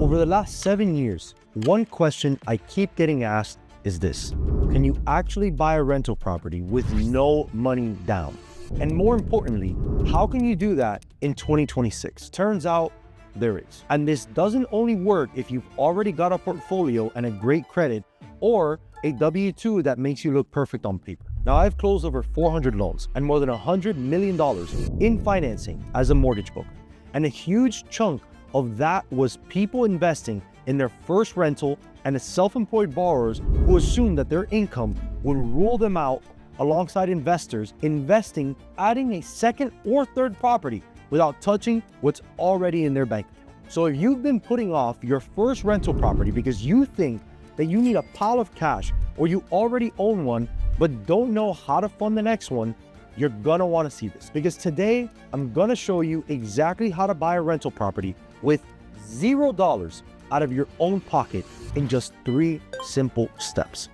Over the last 7 years, one question I keep getting asked is this: can you actually buy a rental property with no money down? And more importantly, how can you do that in 2026? Turns out there is. And this doesn't only work if you've already got a portfolio and a great credit or a W-2 that makes you look perfect on paper. Now, I've closed over 400 loans and more than $100 million in financing as a mortgage broker. And a huge chunk of that was people investing in their first rental and the self-employed borrowers who assumed that their income would rule them out alongside investors investing, adding a second or third property without touching what's already in their bank account. So if you've been putting off your first rental property because you think that you need a pile of cash or you already own one but don't know how to fund the next one, you're gonna wanna see this, because today I'm gonna show you exactly how to buy a rental property with $0 out of your own pocket in just 3 simple steps.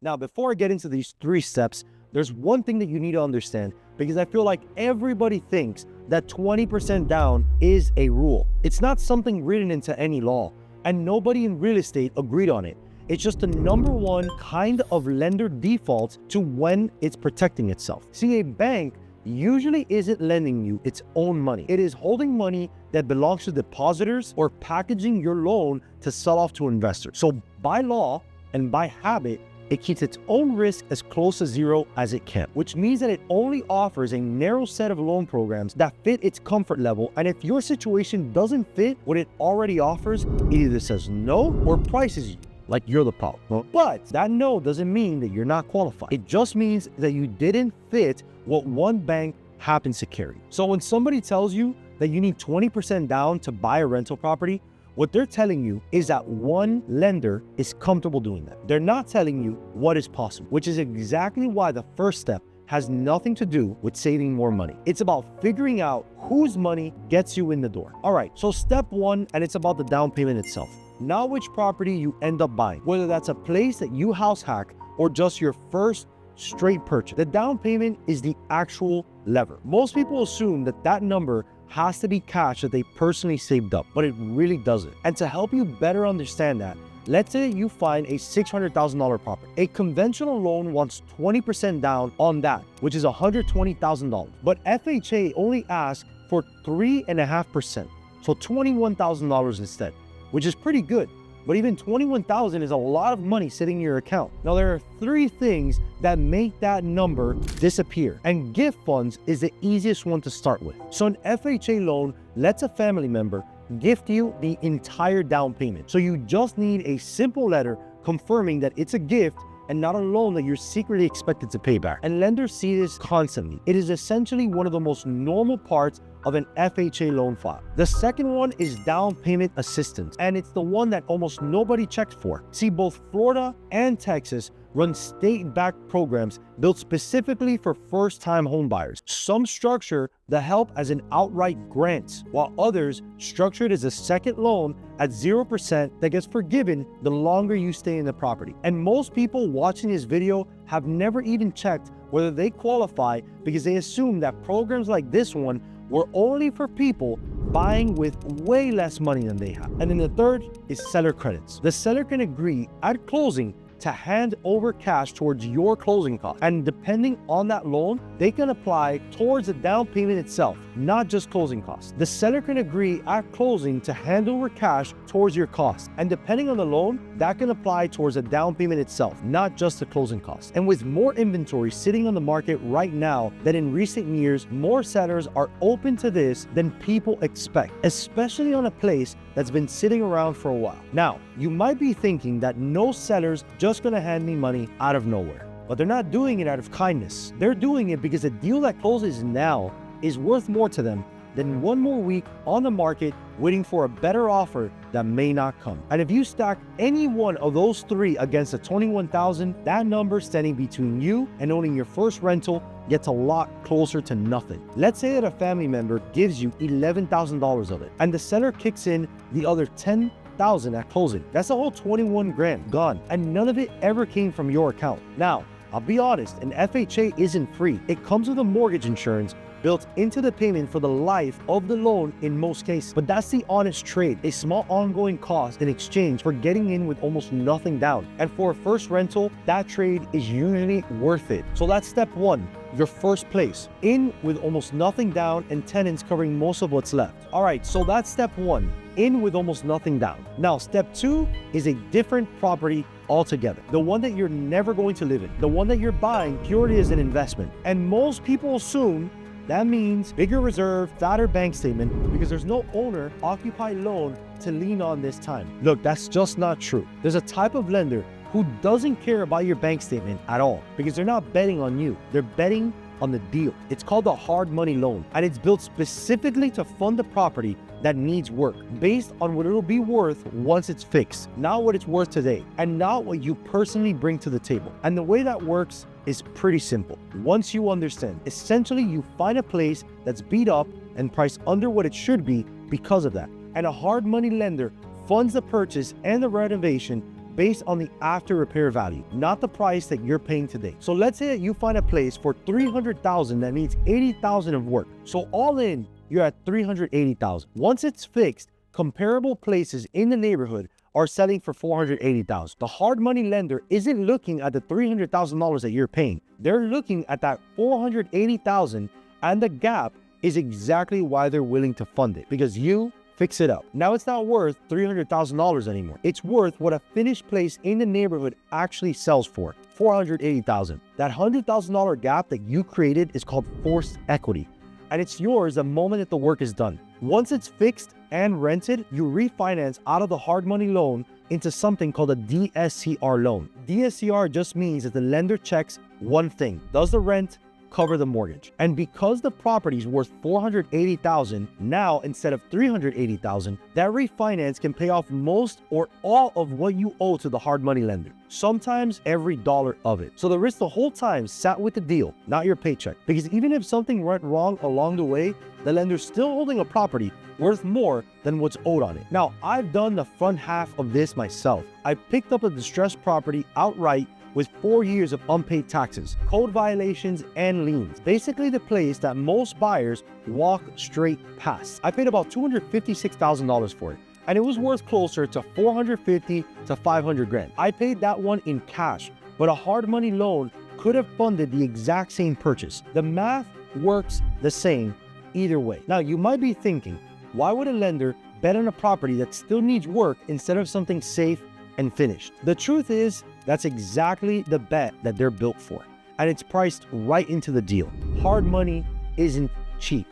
Now, before I get into these 3 steps, there's one thing that you need to understand, because I feel like everybody thinks that 20% down is a rule. It's not something written into any law, and nobody in real estate agreed on it. It's just the number one kind of lender default to when it's protecting itself. See, a bank usually isn't lending you its own money. It is holding money that belongs to depositors or packaging your loan to sell off to investors. So by law and by habit, it keeps its own risk as close to zero as it can, which means that it only offers a narrow set of loan programs that fit its comfort level. And if your situation doesn't fit what it already offers, it either says no or prices you like you're the problem. But that no doesn't mean that you're not qualified. It just means that you didn't fit what one bank happens to carry. So when somebody tells you that you need 20% down to buy a rental property, what they're telling you is that one lender is comfortable doing that. They're not telling you what is possible, which is exactly why the first step has nothing to do with saving more money. It's about figuring out whose money gets you in the door. All right, so step 1, and it's about the down payment itself. Now, which property you end up buying, whether that's a place that you house hack or just your first straight purchase. The down payment is the actual lever. Most people assume that that number has to be cash that they personally saved up, but it really doesn't. And to help you better understand that, let's say you find a $600,000 property. A conventional loan wants 20% down on that, which is $120,000. But FHA only asks for 3.5%, so $21,000 instead, which is pretty good. But even $21,000 is a lot of money sitting in your account. Now, there are 3 things that make that number disappear, and gift funds is the easiest one to start with. So an FHA loan lets a family member gift you the entire down payment. So you just need a simple letter confirming that it's a gift and not a loan that you're secretly expected to pay back. And lenders see this constantly. It is essentially one of the most normal parts of an FHA loan file. The second one is down payment assistance, and it's the one that almost nobody checks for. See, both Florida and Texas run state-backed programs built specifically for first-time home buyers. Some structure the help as an outright grant, while others structure it as a second loan at 0% that gets forgiven the longer you stay in the property. And most people watching this video have never even checked whether they qualify, because they assume that programs like this one were only for people buying with way less money than they have. And then the third is seller credits. The seller can agree at closing to hand over cash towards your closing costs. And depending on that loan, they can apply towards the down payment itself, not just closing costs. The seller can agree at closing to hand over cash towards your costs. And depending on the loan, that can apply towards the down payment itself, not just the closing costs. And with more inventory sitting on the market right now than in recent years, more sellers are open to this than people expect, especially on a place that's been sitting around for a while. Now, you might be thinking that no seller's just gonna hand me money out of nowhere, but they're not doing it out of kindness. They're doing it because a deal that closes now is worth more to them than one more week on the market waiting for a better offer that may not come. And if you stack any one of those 3 against the 21,000, that number standing between you and owning your first rental gets a lot closer to nothing. Let's say that a family member gives you $11,000 of it, and the seller kicks in the other $10,000 at closing. That's a whole 21 grand gone, and none of it ever came from your account. Now, I'll be honest, an FHA isn't free. It comes with a mortgage insurance built into the payment for the life of the loan in most cases. But that's the honest trade, a small ongoing cost in exchange for getting in with almost nothing down. And for a first rental, that trade is usually worth it. So that's step one, your first place, in with almost nothing down and tenants covering most of what's left. All right, so that's step one, in with almost nothing down. Now, step two is a different property altogether. The one that you're never going to live in, the one that you're buying purely as an investment. And most people assume that means bigger reserve, fatter bank statement, because there's no owner-occupied loan to lean on this time. Look, that's just not true. There's a type of lender who doesn't care about your bank statement at all because they're not betting on you. They're betting on the deal. It's called a hard money loan, and it's built specifically to fund the property that needs work based on what it'll be worth once it's fixed, not what it's worth today, and not what you personally bring to the table. And the way that works is pretty simple. Once you understand, essentially you find a place that's beat up and priced under what it should be because of that. And a hard money lender funds the purchase and the renovation based on the after repair value, not the price that you're paying today. So let's say that you find a place for $300,000 that needs $80,000 of work. So all in, you're at $380,000. Once it's fixed, comparable places in the neighborhood are selling for $480,000. The hard money lender isn't looking at the $300,000 that you're paying. They're looking at that $480,000, and the gap is exactly why they're willing to fund it, because you fix it up. Now it's not worth $300,000 anymore. It's worth what a finished place in the neighborhood actually sells for, $480,000. That $100,000 gap that you created is called forced equity, and it's yours the moment that the work is done. Once it's fixed and rented, you refinance out of the hard money loan into something called a DSCR loan. DSCR just means that the lender checks one thing: does the rent cover the mortgage? And because the property is worth $480,000 now instead of $380,000, that refinance can pay off most or all of what you owe to the hard money lender, sometimes every dollar of it. So the risk the whole time sat with the deal, not your paycheck, because even if something went wrong along the way, the lender's still holding a property worth more than what's owed on it. Now, I've done the front half of this myself. I picked up a distressed property outright with 4 years of unpaid taxes, code violations, and liens. Basically the place that most buyers walk straight past. I paid about $256,000 for it, and it was worth closer to $450 to $500,000. I paid that one in cash, but a hard money loan could have funded the exact same purchase. The math works the same either way. Now, you might be thinking, why would a lender bet on a property that still needs work instead of something safe and finished? The truth is, that's exactly the bet that they're built for, and it's priced right into the deal. Hard money isn't cheap.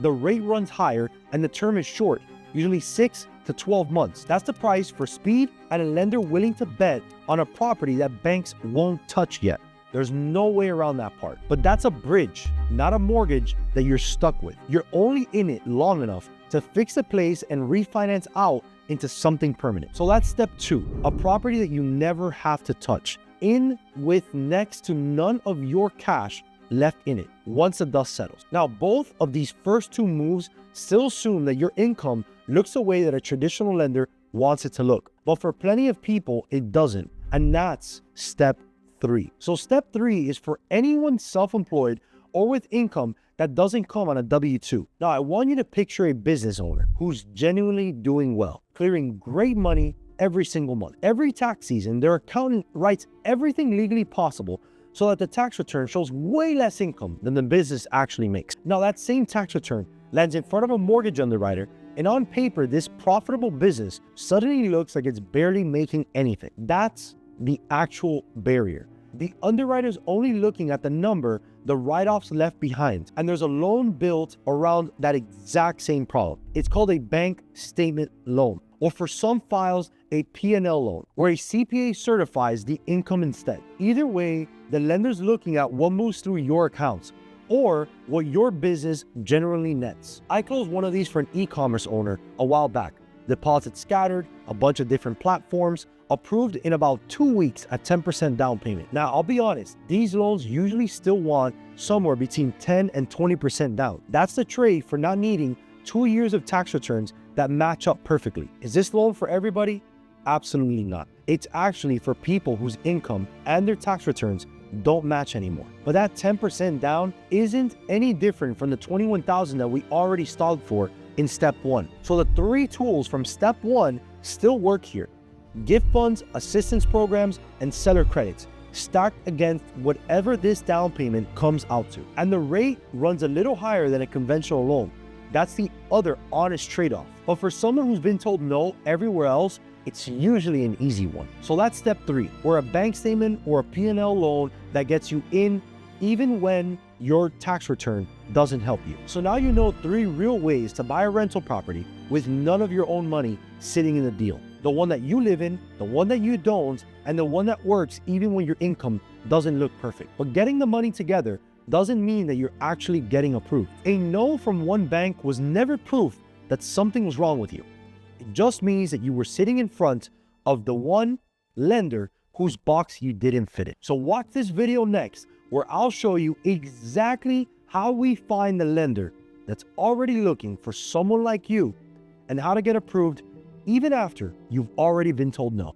The rate runs higher and the term is short, usually 6 to 12 months. That's the price for speed and a lender willing to bet on a property that banks won't touch yet. There's no way around that part. But that's a bridge, not a mortgage that you're stuck with. You're only in it long enough to fix the place and refinance out into something permanent. So that's step two, a property that you never have to touch, in with next to none of your cash left in it once the dust settles. Now, both of these first two moves still assume that your income looks the way that a traditional lender wants it to look. But for plenty of people, it doesn't. And that's step three. So step three is for anyone self-employed or with income that doesn't come on a W-2. Now, I want you to picture a business owner who's genuinely doing well, clearing great money every single month. Every tax season, their accountant writes everything legally possible so that the tax return shows way less income than the business actually makes. Now, that same tax return lands in front of a mortgage underwriter, and on paper, this profitable business suddenly looks like it's barely making anything. That's the actual barrier. The underwriter's only looking at the number the write-offs left behind, and there's a loan built around that exact same problem. It's called a bank statement loan, or for some files, a P&L loan, where a CPA certifies the income instead. Either way, the lender's looking at what moves through your accounts or what your business generally nets. I closed one of these for an e-commerce owner a while back. Deposits scattered, a bunch of different platforms, approved in about 2 weeks at 10% down payment. Now, I'll be honest, these loans usually still want somewhere between 10 and 20% down. That's the trade for not needing 2 years of tax returns that match up perfectly. Is this loan for everybody? Absolutely not. It's actually for people whose income and their tax returns don't match anymore. But that 10% down isn't any different from the $21,000 that we already stalled for in step 1. So the 3 tools from step 1 still work here. Gift funds, assistance programs, and seller credits, stacked against whatever this down payment comes out to. And the rate runs a little higher than a conventional loan. That's the other honest trade-off. But for someone who's been told no everywhere else, it's usually an easy one. So that's step 3, or a bank statement or a P&L loan that gets you in even when your tax return doesn't help you. So now you know 3 real ways to buy a rental property with none of your own money sitting in the deal. The one that you live in, the one that you don't, and the one that works even when your income doesn't look perfect. But getting the money together doesn't mean that you're actually getting approved. A no from one bank was never proof that something was wrong with you. It just means that you were sitting in front of the one lender whose box you didn't fit in. So watch this video next, where I'll show you exactly how we find the lender that's already looking for someone like you and how to get approved even after you've already been told no.